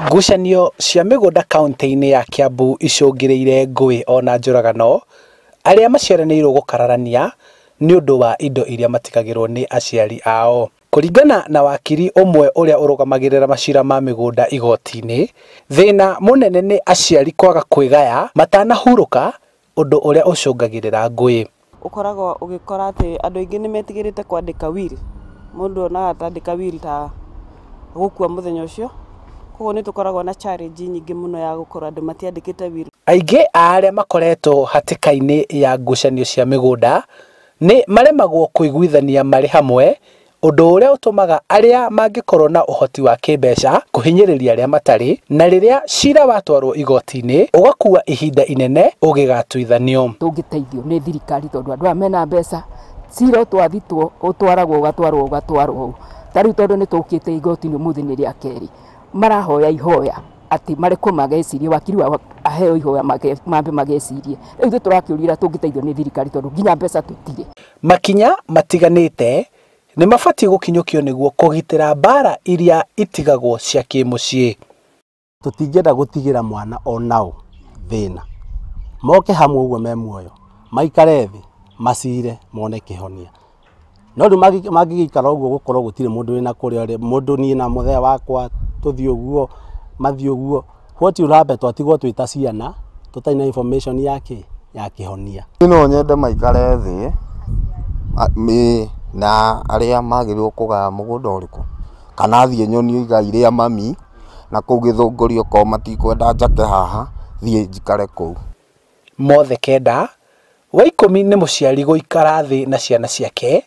Ngucanio cia migunda kaunti-ini ya Kiambu icungiriire ngui ona njuragano aria maciaranĩirwo gukararania ni undu wa indo iria matigagirwo ni aciari ao. Kuringana na wakiri umwe uria urugamagirira macira ma migunda igoti-ini, thina munene ni aciari kwaga kwigaya matanahuruka undu uria ucungagirira ngui. Ukoragwo ugikora ati andu aingi ni metigirite kwandika will, mundu ona atandika will ta gukua muthenya ucio. Koguo ni tukoragwo na challenge nyingi muno ya gukora andu matiandikite will. Aingi aria makoretwo hatika-ini ya ngucanio cia migunda ni maremagwo kuiguithania mari hamwe, undu uria utumaga aria mangikorwo na uhoti wa kimbeca kuhinyiriria aria matari, na riria cira watwarwo igoti-ini ugakua ihinda inene ugigatuithanio. Tungiteithio ni thirikari tondu andu amena mbeca cira twathitwo utwaragwo ugatwarwo tariu tondu ni tukite igoti-ini umuthi ni ria keri marahoya ihoya ati mareko magecirie wakiri wa aheo ihoya mambe magecirie. Riu turakiurira tungiteithio ni thirikari tondu nginya mbeca tutire. Makinya matiganite ni mabati gukinyukio niguo kugitira bara iria itigagwo cia kimucii. Tutingenda gutigira mwana onao thina moke hamwe uguo me muoyo maikare thi macire mone kihonia. No riu magigikara uguo gukorwo gutire mundu wina kuria mundu ni na muthea wakwa tuthii uguo mathii uguo, what will happen twatigwo twita ciana tutaina information yake ya kihonia. No nyende maikare thi na aria magirirwo kugaya mugunda uriku kana thie nyonio igai ria mami na kugithungurio ko matikwenda njake haha thie njikare kuu. Mothe kenda wa 10 ni muciari guikara thi na ciana ciake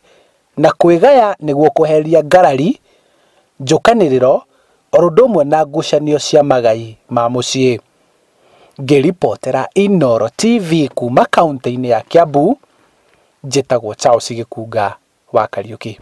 na kwigaya niguo kuheria ngarari njukaniriro orundumwe na ngucanio cia magai ma mucii. Ngiripotera Inoro TV kuma kaunti-ini ya Kiambu, njitagwo Gikunga wa Kariuki.